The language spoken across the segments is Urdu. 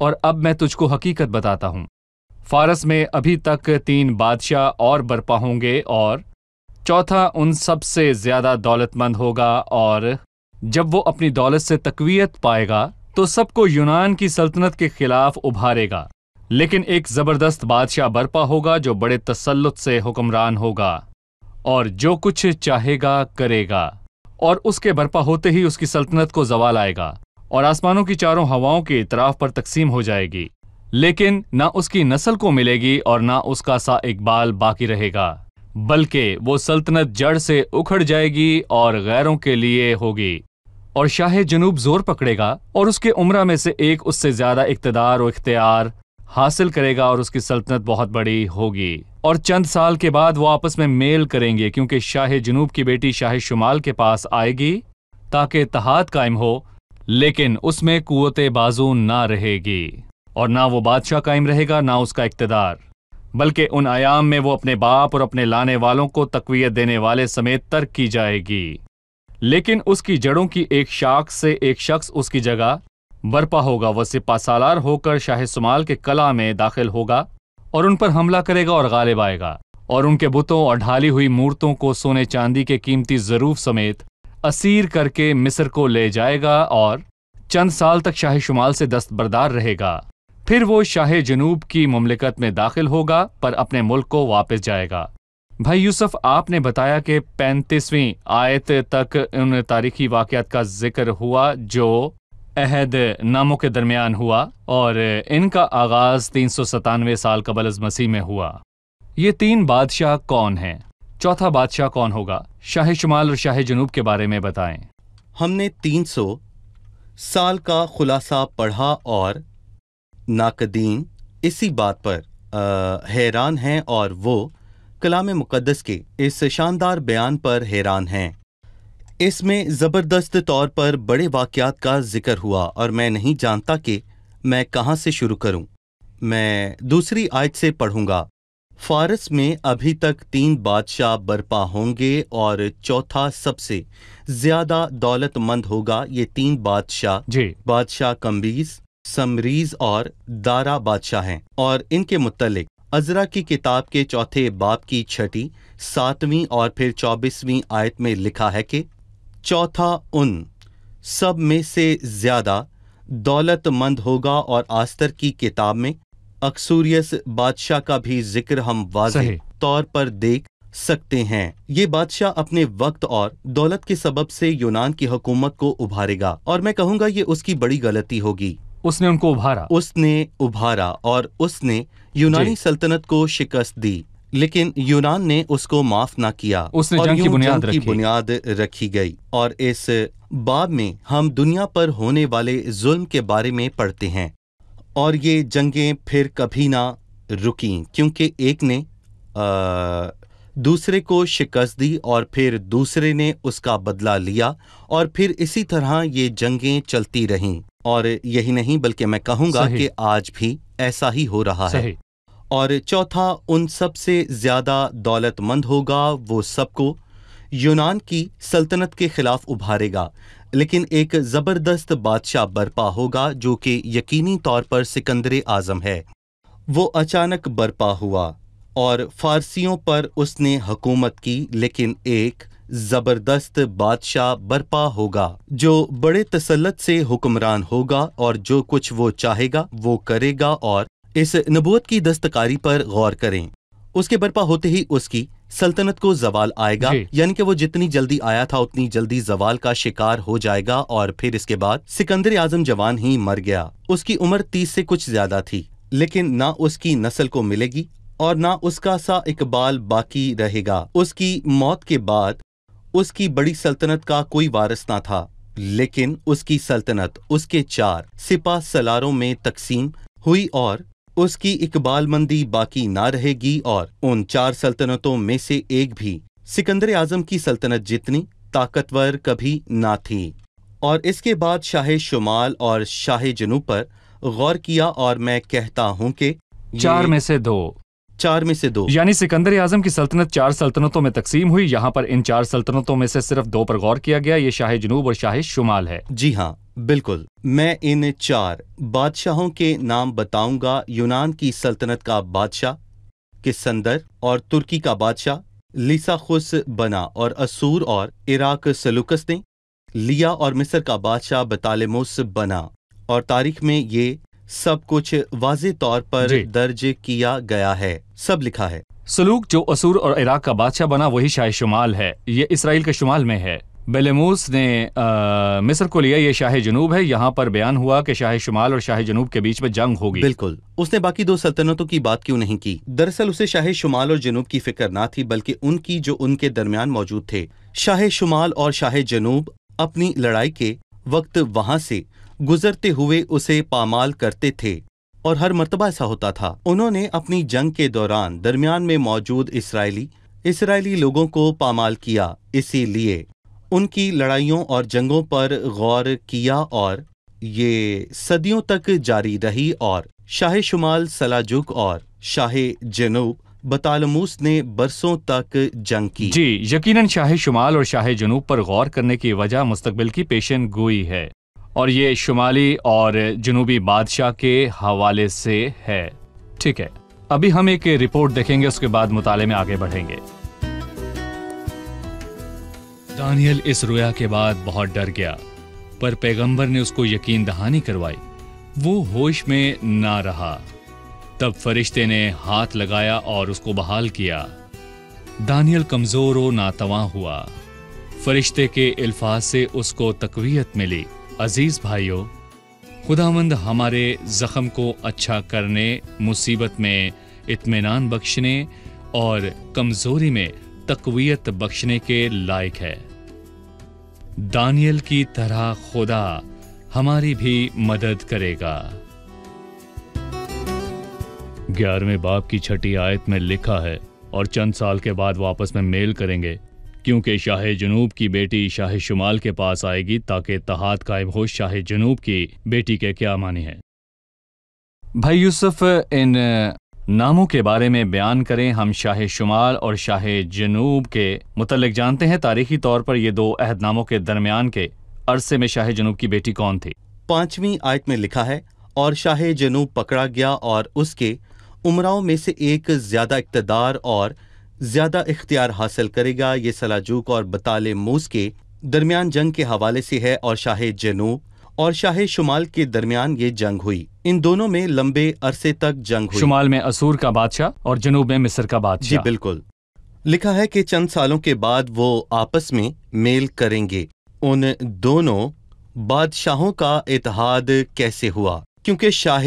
اور اب میں تجھ کو حقیقت بتاتا ہوں، فارس میں ابھی تک 3 بادشاہ اور برپا ہوں گے، اور چوتھا ان سب سے زیادہ دولت مند ہوگا، اور جب وہ اپنی دولت سے تقویت پائے گا تو سب کو یونان کی سلطنت کے خلاف ابھارے گا، لیکن ایک زبردست بادشاہ برپا ہوگا جو بڑے تسلط سے حکمران ہوگا اور جو کچھ چاہے گا کرے گا، اور اس کے برپا ہوتے ہی اس کی سلطنت کو زوال آئے گا اور آسمانوں کی چاروں ہواؤں کے اطراف پر تقسیم ہو جائے گی، لیکن نہ اس کی نسل کو ملے گی اور نہ اس کا سا اقبال باقی رہے گا، بلکہ وہ سلطنت جڑ سے اکھڑ جائے گی اور غیروں کے لیے ہوگی، اور شاہ جنوب زور پکڑے گا اور اس کے عمرہ میں سے ایک اس سے زیادہ اقتدار و اختیار حاصل کرے گا اور اس کی سلطنت بہت بڑی ہوگی، اور چند سال کے بعد وہ آپس میں میل کریں گے، کیونکہ شاہ جنوب کی بیٹی شاہ شمال کے پاس آئے گی تاکہ اتحاد قائم ہو، لیکن اس میں قوت بازو نہ رہے گی، اور نہ وہ بادشاہ قائم رہے گا نہ اس کا اقتدار، بلکہ ان ایام میں وہ اپنے باپ اور اپنے لانے والوں کو تقویت دینے والے سمیت ترک کی جائے گی، لیکن اس کی جڑوں کی ایک شاخ سے ایک شخص اس کی جگہ برپا ہوگا، وہ سپہ سالار ہو کر شاہ شمال کے قلعہ میں داخل ہوگا اور ان پر حملہ کرے گا اور غالب آئے گا، اور ان کے بتوں اور ڈھالی ہوئی مورتوں کو سونے چاندی کے قیمتی ظروف سمیت اسیر کر کے مصر کو لے جائے گا، اور چند سال تک شاہ شمال سے دستبردار رہے گا، پھر وہ شاہ جنوب کی مملکت میں داخل ہوگا پر اپنے ملک کو واپس جائے گا۔ بھائی یوسف، آپ نے بتایا کہ 35ویں آیت تک ان تاریخی واقعات کا ذکر ہوا جو عہد ناموں کے درمیان ہوا، اور ان کا آغاز 397 سال قبل از مسیح میں ہوا۔ یہ 3 بادشاہ کون ہیں؟ چوتھا بادشاہ کون ہوگا؟ شاہ شمال اور شاہ جنوب کے بارے میں بتائیں۔ ہم نے 300 سال کا خلاصہ پڑھا اور ناقدین اسی بات پر حیران ہیں، اور وہ کلام مقدس کے اس شاندار بیان پر حیران ہیں۔ اس میں زبردست طور پر بڑے واقعات کا ذکر ہوا، اور میں نہیں جانتا کہ میں کہاں سے شروع کروں۔ میں دوسری آیت سے پڑھوں گا۔ فارس میں ابھی تک 3 بادشاہ برپا ہوں گے اور چوتھا سب سے زیادہ دولت مند ہوگا۔ یہ 3 بادشاہ بادشاہ کمبیز، سمریز اور دارا بادشاہ ہیں، اور ان کے متعلق عزرا کی کتاب کے 4 باب کی 6، 7ویں اور پھر 24ویں آیت میں لکھا ہے کہ چوتھا ان سب میں سے زیادہ دولت مند ہوگا، اور آستر کی کتاب میں اکسوریس بادشاہ کا بھی ذکر ہم واضح طور پر دیکھ سکتے ہیں۔ یہ بادشاہ اپنے وقت اور دولت کے سبب سے یونان کی حکومت کو ابھارے گا، اور میں کہوں گا یہ اس کی بڑی غلطی ہوگی۔ اس نے ان کو ابھارا اور اس نے یونانی سلطنت کو شکست دی، لیکن یونان نے اس کو معاف نہ کیا، اس نے اور جنگ کی بنیاد رکھی گئی۔ اور اس باب میں ہم دنیا پر ہونے والے ظلم کے بارے میں پڑھتے ہیں، اور یہ جنگیں پھر کبھی نہ رکیں، کیونکہ ایک نے دوسرے کو شکست دی اور پھر دوسرے نے اس کا بدلہ لیا، اور پھر اسی طرح یہ جنگیں چلتی رہیں۔ اور یہی نہیں بلکہ میں کہوں گا کہ آج بھی ایسا ہی ہو رہا ہے۔ اور چوتھا ان سب سے زیادہ دولت مند ہوگا، وہ سب کو یونان کی سلطنت کے خلاف ابھارے گا، لیکن ایک زبردست بادشاہ برپا ہوگا جو کہ یقینی طور پر سکندر اعظم ہے۔ وہ اچانک برپا ہوا اور فارسیوں پر اس نے حکومت کی، لیکن ایک زبردست بادشاہ برپا ہوگا جو بڑے تسلط سے حکمران ہوگا، اور جو کچھ وہ چاہے گا وہ کرے گا۔ اور اس نبوت کی دستکاری پر غور کریں۔ اس کے برپا ہوتے ہی اس کی سلطنت کو زوال آئے گا، یعنی کہ وہ جتنی جلدی آیا تھا اتنی جلدی زوال کا شکار ہو جائے گا، اور پھر اس کے بعد سکندر اعظم جوان ہی مر گیا۔ اس کی عمر 30 سے کچھ زیادہ تھی، لیکن نہ اس کی نسل کو ملے گی اور نہ اس کا سا اقبال باقی رہے گا۔ اس کی موت کے بعد اس کی بڑی سلطنت کا کوئی وارث نہ تھا، لیکن اس کی سلطنت اس کے 4 سپہ سالاروں میں تقسیم ہوئی، اور اس کی اقبال مندی باقی نہ رہے گی، اور ان 4 سلطنتوں میں سے ایک بھی سکندر اعظم کی سلطنت جتنی طاقتور کبھی نہ تھی۔ اور اس کے بعد شاہ شمال اور شاہ جنوب پر غور کیا، اور میں کہتا ہوں کہ 4 میں سے 2 یعنی سکندر اعظم کی سلطنت 4 سلطنتوں میں تقسیم ہوئی۔ یہاں پر ان 4 سلطنتوں میں سے صرف 2 پر غور کیا گیا، یہ شاہ جنوب اور شاہ شمال ہے۔ جی ہاں، بالکل، میں ان 4 بادشاہوں کے نام بتاؤں گا۔ یونان کی سلطنت کا بادشاہ کسندر اور ترکی کا بادشاہ لیساخس بنا، اور اسور اور عراق سلوکس نے لیا، اور مصر کا بادشاہ بطالموس بنا، اور تاریخ میں یہ سب کچھ واضح طور پر جی۔ درج کیا گیا ہے، سب لکھا ہے۔ سلوک جو اسور اور عراق کا بادشاہ بنا وہی شاہ شمال ہے، یہ اسرائیل کے شمال میں ہے۔ بیلموس نے مصر کو لیا، یہ شاہ جنوب ہے۔ یہاں پر بیان ہوا کہ شاہ شمال اور شاہ جنوب کے بیچ میں جنگ ہوگی۔ بالکل، اس نے باقی 2 سلطنتوں کی بات کیوں نہیں کی؟ دراصل اسے شاہ شمال اور جنوب کی فکر نہ تھی، بلکہ ان کی جو ان کے درمیان موجود تھے۔ شاہ شمال اور شاہ جنوب اپنی لڑائی کے وقت وہاں سے گزرتے ہوئے اسے پامال کرتے تھے، اور ہر مرتبہ ایسا ہوتا تھا۔ انہوں نے اپنی جنگ کے دوران درمیان میں موجود اسرائیلی لوگوں کو پامال کیا، اسی لیے ان کی لڑائیوں اور جنگوں پر غور کیا، اور یہ صدیوں تک جاری رہی، اور شاہ شمال سلاجوق اور شاہ جنوب بطالموس نے برسوں تک جنگ کی۔ جی، یقیناً شاہ شمال اور شاہ جنوب پر غور کرنے کی وجہ مستقبل کی پیشن گوئی ہے، اور یہ شمالی اور جنوبی بادشاہ کے حوالے سے ہے۔ ٹھیک ہے، ابھی ہم ایک رپورٹ دیکھیں گے، اس کے بعد مطالعے میں آگے بڑھیں گے۔ دانیل اس رویا کے بعد بہت ڈر گیا، پر پیغمبر نے اس کو یقین دہانی کروائی، وہ ہوش میں نہ رہا۔ تب فرشتے نے ہاتھ لگایا اور اس کو بحال کیا۔ دانیل کمزور و ناتواں ہوا۔ فرشتے کے الفاظ سے اس کو تقویت ملی۔ عزیز بھائیو، خداوند ہمارے زخم کو اچھا کرنے، مصیبت میں اطمینان بخشنے اور کمزوری میں تقویت بخشنے کے لائق ہے۔ دانیل کی طرح خدا ہماری بھی مدد کرے گا۔ 11ویں باب کی 6 آیت میں لکھا ہے، اور چند سال کے بعد وہ آپس میں میل کریں گے، کیونکہ شاہ جنوب کی بیٹی شاہ شمال کے پاس آئے گی تاکہ اتحاد قائم ہو۔ شاہ جنوب کی بیٹی کے کیا معنی ہے؟ بھائی یوسف، ان ناموں کے بارے میں بیان کریں۔ ہم شاہ شمال اور شاہ جنوب کے متعلق جانتے ہیں۔ تاریخی طور پر یہ 2 عہد ناموں کے درمیان کے عرصے میں شاہ جنوب کی بیٹی کون تھی؟ 5ویں آیت میں لکھا ہے، اور شاہ جنوب پکڑا گیا، اور اس کے امراؤں میں سے ایک زیادہ اقتدار اور زیادہ اختیار حاصل کرے گا۔ یہ سلاجوق اور بطالموس کے درمیان جنگ کے حوالے سے ہے، اور شاہ جنوب اور شاہ شمال کے درمیان یہ جنگ ہوئی۔ ان دونوں میں لمبے عرصے تک جنگ ہوئی۔ شمال میں اسور کا بادشاہ اور جنوب میں مصر کا بادشاہ۔ جی بالکل، لکھا ہے کہ چند سالوں کے بعد وہ آپس میں میل کریں گے۔ ان دونوں بادشاہوں کا اتحاد کیسے ہوا؟ کیونکہ شاہ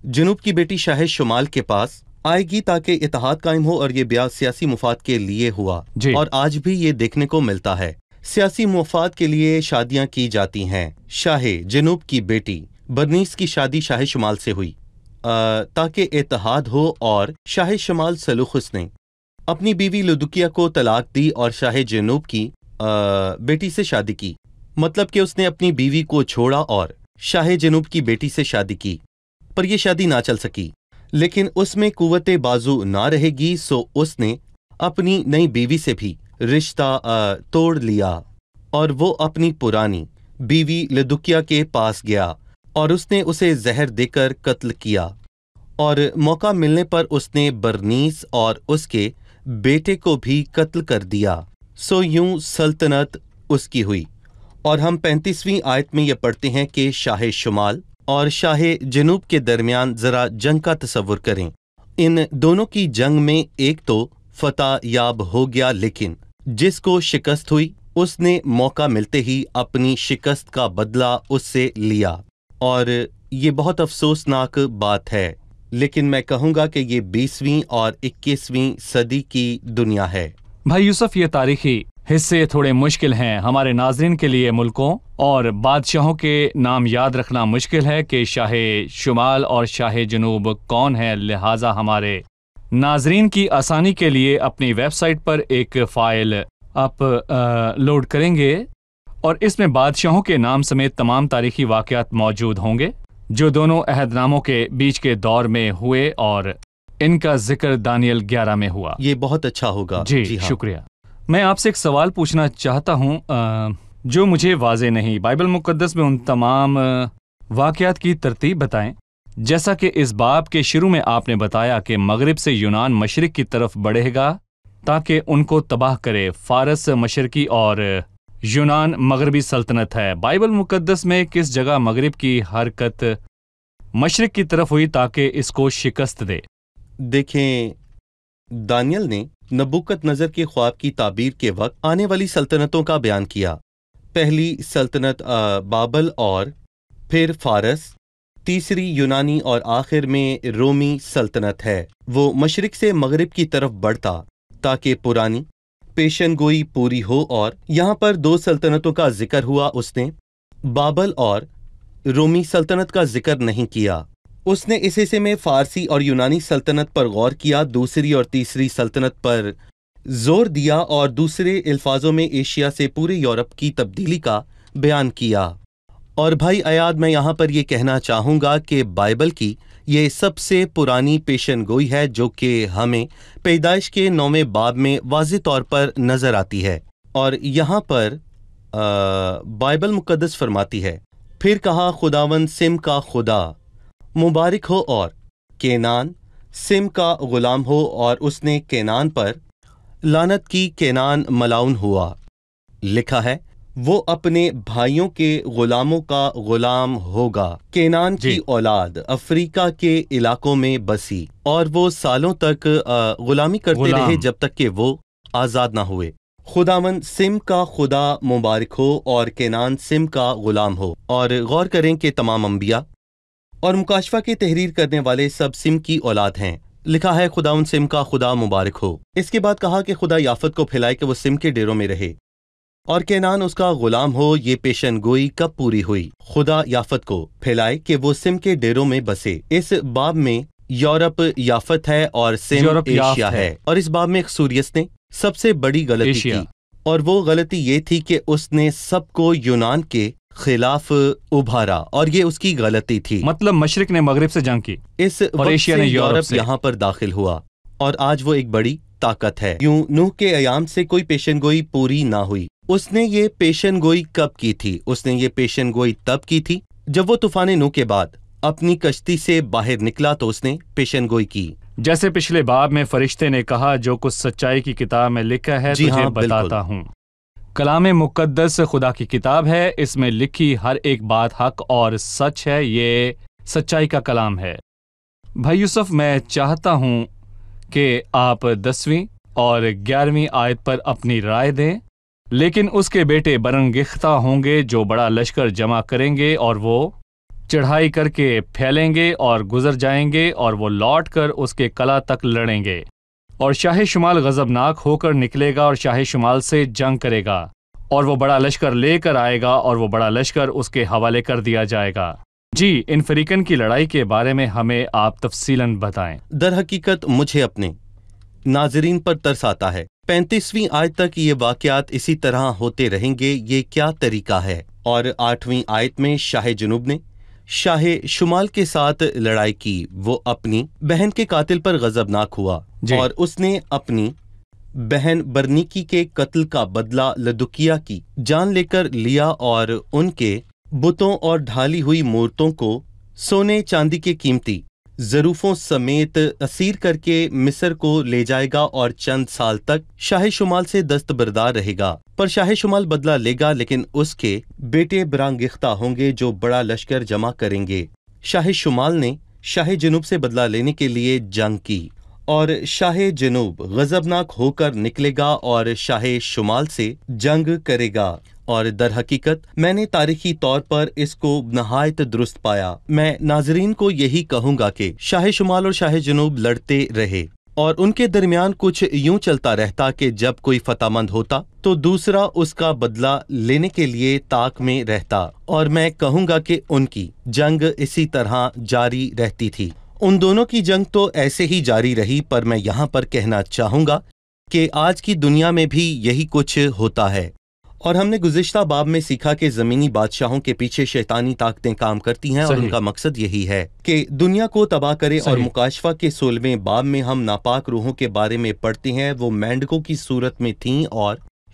جنوب کی بیٹی شاہ شمال کے پاس آئے گی تاکہ اتحاد قائم ہو، اور یہ بیعت سیاسی مفاد کے لیے ہوا۔ جی۔ اور آج بھی یہ دیکھنے کو ملتا ہے، سیاسی مفاد کے لیے شادیاں کی جاتی ہیں۔ شاہ جنوب کی بیٹی برنیس کی شادی شاہ شمال سے ہوئی تاکہ اتحاد ہو، اور شاہ شمال سلوخس نے اپنی بیوی لودکیا کو طلاق دی اور شاہ جنوب کی بیٹی سے شادی کی۔ مطلب کہ اس نے اپنی بیوی کو چھوڑا اور شاہ جنوب کی بیٹی سے شادی کی، پر یہ شادی نہ چل سکی، لیکن اس میں قوت بازو نہ رہے گی، سو اس نے اپنی نئی بیوی سے بھی رشتہ توڑ لیا، اور وہ اپنی پرانی بیوی لودکیا کے پاس گیا، اور اس نے اسے زہر دے کر قتل کیا، اور موقع ملنے پر اس نے برنیس اور اس کے بیٹے کو بھی قتل کر دیا۔ سو یوں سلطنت اس کی ہوئی۔ اور ہم 35ویں آیت میں یہ پڑھتے ہیں کہ شاہ شمال اور شاہ جنوب کے درمیان ذرا جنگ کا تصور کریں۔ ان دونوں کی جنگ میں ایک تو فتح یاب ہو گیا، لیکن جس کو شکست ہوئی اس نے موقع ملتے ہی اپنی شکست کا بدلہ اس سے لیا، اور یہ بہت افسوسناک بات ہے، لیکن میں کہوں گا کہ یہ 20ویں اور 21ویں صدی کی دنیا ہے۔ بھائی یوسف، یہ تاریخی حصے تھوڑے مشکل ہیں ہمارے ناظرین کے لیے۔ ملکوں اور بادشاہوں کے نام یاد رکھنا مشکل ہے کہ شاہ شمال اور شاہ جنوب کون ہے، لہٰذا ہمارے ناظرین کی آسانی کے لیے اپنی ویب سائٹ پر ایک فائل آپ لوڈ کریں گے، اور اس میں بادشاہوں کے نام سمیت تمام تاریخی واقعات موجود ہوں گے جو دونوں عہد ناموں کے بیچ کے دور میں ہوئے، اور ان کا ذکر دانیل 11 میں ہوا۔ یہ بہت اچھا ہوگا۔ جی ہاں، شکریہ۔ میں آپ سے ایک سوال پوچھنا چاہتا ہوں، جو مجھے واضح نہیں۔ بائبل مقدس میں ان تمام واقعات کی ترتیب بتائیں۔ جیسا کہ اس باب کے شروع میں آپ نے بتایا کہ مغرب سے یونان مشرق کی طرف بڑھے گا تاکہ ان کو تباہ کرے۔ فارس مشرقی اور یونان مغربی سلطنت ہے۔ بائبل مقدس میں کس جگہ مغرب کی حرکت مشرق کی طرف ہوئی تاکہ اس کو شکست دے؟ دیکھیں، دانیل نے نبوکت نظر کے خواب کی تعبیر کے وقت آنے والی سلطنتوں کا بیان کیا۔ پہلی سلطنت بابل اور پھر فارس، تیسری یونانی اور آخر میں رومی سلطنت ہے۔ وہ مشرق سے مغرب کی طرف بڑھتا تاکہ پرانی پیشن گوئی پوری ہو، اور یہاں پر دو سلطنتوں کا ذکر ہوا۔ اس نے بابل اور رومی سلطنت کا ذکر نہیں کیا۔ اس نے اس حصے میں فارسی اور یونانی سلطنت پر غور کیا، دوسری اور تیسری سلطنت پر زور دیا اور دوسرے الفاظوں میں ایشیا سے پورے یورپ کی تبدیلی کا بیان کیا۔ اور بھائی ایاد، میں یہاں پر یہ کہنا چاہوں گا کہ بائبل کی یہ سب سے پرانی پیشن گوئی ہے جو کہ ہمیں پیدائش کے 9ویں باب میں واضح طور پر نظر آتی ہے۔ اور یہاں پر بائبل مقدس فرماتی ہے، پھر کہا خداوند سم کا خدا مبارک ہو اور کینان سم کا غلام ہو، اور اس نے کینان پر لعنت کی، کینان ملعون ہوا۔ لکھا ہے وہ اپنے بھائیوں کے غلاموں کا غلام ہوگا۔ کینان کی اولاد افریقہ کے علاقوں میں بسی، اور وہ سالوں تک غلامی کرتے رہے جب تک کہ وہ آزاد نہ ہوئے۔ خداوند سم کا خدا مبارک ہو اور کینان سم کا غلام ہو۔ اور غور کریں کہ تمام انبیاء اور مکاشفہ کے تحریر کرنے والے سب سم کی اولاد ہیں۔ لکھا ہے خداوند سم کا خدا مبارک ہو۔ اس کے بعد کہا کہ خدا یافت کو پھیلائے کہ وہ سم کے ڈیروں میں رہے اور کینان اس کا غلام ہو۔ یہ پیشن گوئی کب پوری ہوئی؟ خدا یافت کو پھیلائے کہ وہ سم کے ڈیروں میں بسے۔ اس باب میں یورپ یافت ہے اور سم ایشیا ہے، اور اس باب میں سوریس نے سب سے بڑی غلطی کی، اور وہ غلطی یہ تھی کہ اس نے سب کو یونان کے خلاف ابھارا، اور یہ اس کی غلطی تھی۔ مطلب مشرق نے مغرب سے جنگ کی، اس وقت سے یورپ یہاں پر داخل ہوا، اور آج وہ ایک بڑی طاقت ہے۔ یوں نوح کے ایام سے کوئی پیشن گوئی پوری نہ ہوئی۔ اس نے یہ پیشن گوئی کب کی تھی؟ اس نے یہ پیشن گوئی تب کی تھی جب وہ طوفان نوح کے بعد اپنی کشتی سے باہر نکلا تو اس نے پیشن گوئی کی۔ جیسے پچھلے باب میں فرشتے نے کہا، جو کچھ سچائی کی کتاب میں لکھا ہے تجھے بتاتا ہوں۔ کلام مقدس خدا کی کتاب ہے، اس میں لکھی ہر ایک بات حق اور سچ ہے، یہ سچائی کا کلام ہے۔ بھائی یوسف، میں چاہتا ہوں کہ آپ 10ویں اور 11ویں آیت پر اپنی رائے دیں۔ لیکن اس کے بیٹے برانگیختہ ہوں گے جو بڑا لشکر جمع کریں گے، اور وہ چڑھائی کر کے پھیلیں گے اور گزر جائیں گے، اور وہ لوٹ کر اس کے قلعہ تک لڑیں گے، اور شاہ شمال غضبناک ہو کر نکلے گا اور شاہ شمال سے جنگ کرے گا، اور وہ بڑا لشکر لے کر آئے گا، اور وہ بڑا لشکر اس کے حوالے کر دیا جائے گا۔ جی، ان فریقین کی لڑائی کے بارے میں ہمیں آپ تفصیلاً بتائیں۔ در حقیقت مجھے اپنے ناظرین پر ترس آتا ہے۔ 35ویں آیت تک یہ واقعات اسی طرح ہوتے رہیں گے، یہ کیا طریقہ ہے؟ اور 8ویں آیت میں شاہ جنوب نے شاہ شمال کے ساتھ لڑائی کی، وہ اپنی بہن کے قاتل پر غضبناک ہوا، اور اس نے اپنی بہن برنیکی کے قتل کا بدلہ لدوکیا کی جان لے کر لیا، اور ان کے بتوں اور ڈھالی ہوئی مورتوں کو سونے چاندی کے قیمتی ظروفوں سمیت اسیر کر کے مصر کو لے جائے گا، اور چند سال تک شاہ شمال سے دستبردار رہے گا۔ پر شاہ شمال بدلہ لے گا، لیکن اس کے بیٹے برانگیختہ ہوں گے جو بڑا لشکر جمع کریں گے۔ شاہ شمال نے شاہ جنوب سے بدلہ لینے کے لیے جنگ کی، اور شاہ جنوب غضبناک ہو کر نکلے گا اور شاہ شمال سے جنگ کرے گا۔ اور در حقیقت میں نے تاریخی طور پر اس کو نہایت درست پایا۔ میں ناظرین کو یہی کہوں گا کہ شاہ شمال اور شاہ جنوب لڑتے رہے، اور ان کے درمیان کچھ یوں چلتا رہتا کہ جب کوئی فتح مند ہوتا تو دوسرا اس کا بدلہ لینے کے لیے طاق میں رہتا، اور میں کہوں گا کہ ان کی جنگ اسی طرح جاری رہتی تھی۔ ان دونوں کی جنگ تو ایسے ہی جاری رہی، پر میں یہاں پر کہنا چاہوں گا کہ آج کی دنیا میں بھی یہی کچھ ہوتا ہے۔ اور ہم نے گزشتہ باب میں سیکھا کہ زمینی بادشاہوں کے پیچھے شیطانی طاقتیں کام کرتی ہیں، اور ان کا مقصد یہی ہے کہ دنیا کو تباہ کرے۔ اور مکاشفہ کے 16ویں باب میں ہم ناپاک روحوں کے بارے میں پڑھتے ہیں، وہ مینڈکوں کی صورت میں تھیں اور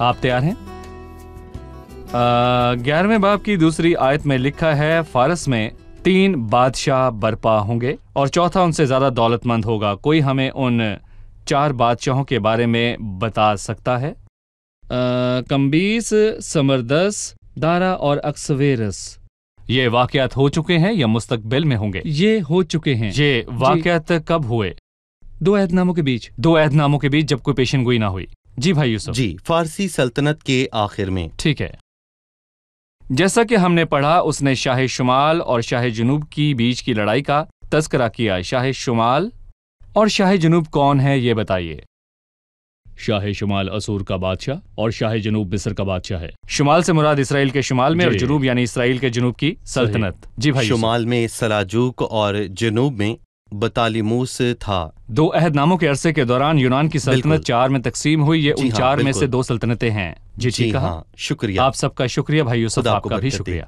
آپ تیار ہیں؟ 11ویں باب کی دوسری آیت میں لکھا ہے فارس میں 3 بادشاہ برپا ہوں گے اور چوتھا ان سے زیادہ دولت مند ہوگا. کوئی ہمیں ان 4 بادشاہوں کے بارے میں بتا سکتا ہے؟ کمبیس، سمردس، دارا اور اکسویرس. یہ واقعات ہو چکے ہیں یا مستقبل میں ہوں گے؟ یہ ہو چکے ہیں. یہ واقعات کب ہوئے؟ 2 عہد ناموں کے بیچ. 2 عہد ناموں کے بیچ جب کوئی پیشن گوئی نہ ہوئی. جی بھائی یوسف. جی، فارسی سلطنت کے آخر میں. ٹھیک ہے. جیسا کہ ہم نے پڑھا اس نے شاہ شمال اور شاہ جنوب کی بیچ کی لڑائی کا تذکرہ کیا. شاہ شمال اور شاہ جنوب کون ہے یہ بتائیے؟ شاہ شمال اسور کا بادشاہ اور شاہ جنوب مصر کا بادشاہ ہے. شمال سے مراد اسرائیل کے شمال میں اور جنوب یعنی اسرائیل کے جنوب کی سلطنت. جی بھائی. شمال میں سلاجوق اور جنوب میں بطالیموس تھا. 2 عہد ناموں کے عرصے کے دوران یونان کی سلطنت 4 میں تقسیم ہوئی. یہ ان 4 میں سے 2 سلطنتیں ہیں. جی ٹھیک ہے. شکریہ. آپ سب کا شکریہ بھائی یوسف. آپ کا بھی شکریہ.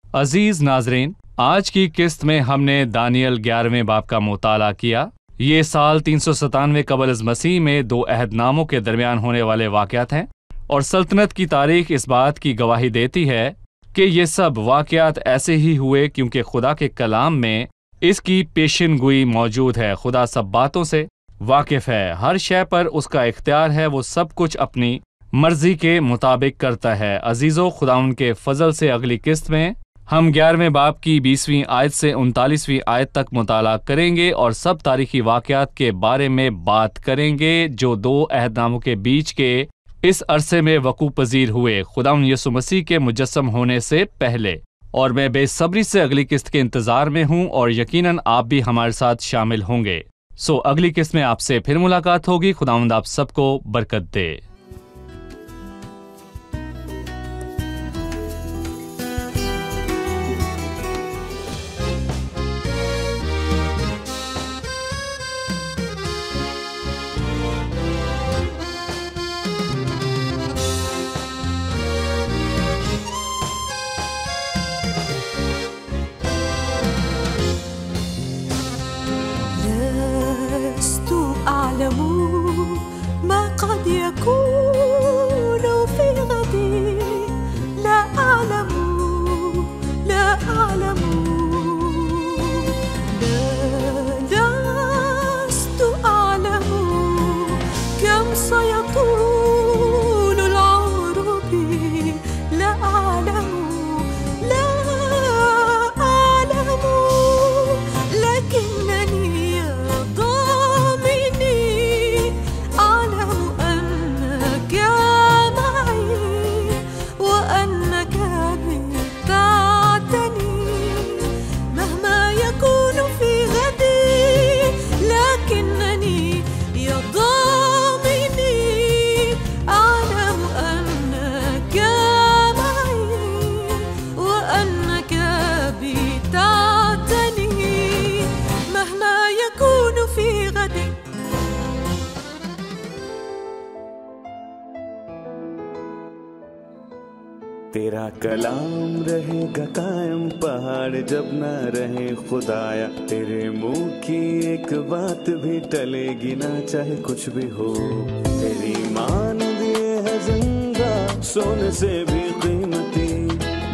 عزیز ناظرین، آج کی قسط میں ہم نے دانیل 11ویں باب کا مطالعہ کیا. یہ سال 397 قبل از مسیح میں 2 عہد ناموں کے درمیان ہونے والے واقعات ہیں اور سلطنت کی تاریخ اس بات کی گواہی دیتی ہے کہ یہ سب واقعات ایسے ہی ہوئے کیونکہ خدا کے کلام میں اس کی پیشن گوئی موجود ہے. خدا سب باتوں سے واقف ہے. ہر شے پر اس کا اختیار ہے. وہ سب کچھ اپنی مرضی کے مطابق کرتا ہے. عزیزو، خدا ان کے فضل سے اگلی قسط میں ہم 11ویں باب کی 20ویں آیت سے 39ویں آیت تک مطالعہ کریں گے اور سب تاریخی واقعات کے بارے میں بات کریں گے جو 2 عہد ناموں کے بیچ کے اس عرصے میں وقوع پذیر ہوئے خداوند یسوع مسیح کے مجسم ہونے سے پہلے. اور میں بے صبری سے اگلی قسط کے انتظار میں ہوں اور یقیناً آپ بھی ہمارے ساتھ شامل ہوں گے. اگلی قسط میں آپ سے پھر ملاقات ہوگی. خداوند آپ سب کو برکت دے. تیرا کلام رہے گا قائم پہاڑ جب نہ رہے خدایا. تیرے منہ کی ایک بات بھی ٹلے گی نہ چاہے کچھ بھی ہو. تیری مان دیے ہے زندہ سونے سے بھی قیمتی.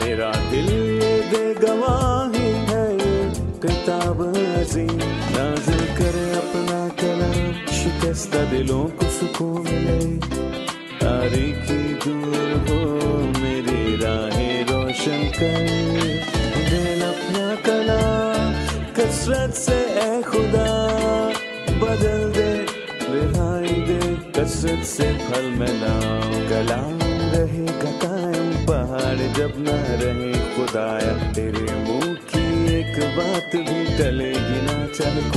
میرا دل یہ دے گواہی ہے یہ کتاب عظیم. نازل کرے اپنا کلام شکستہ دلوں کو سکون ملے. تاریکی دور ہو میری راہیں روشن کر. دل اپنا کلام کثرت سے اے خدا بدل دے. رہائی دے کثرت سے پھل ملاؤ. کلام رہے گا قائم پہاڑ جب نہ رہے خدایا. تیرے منہ کی ایک بات بھی ٹلے گی نہ چاہے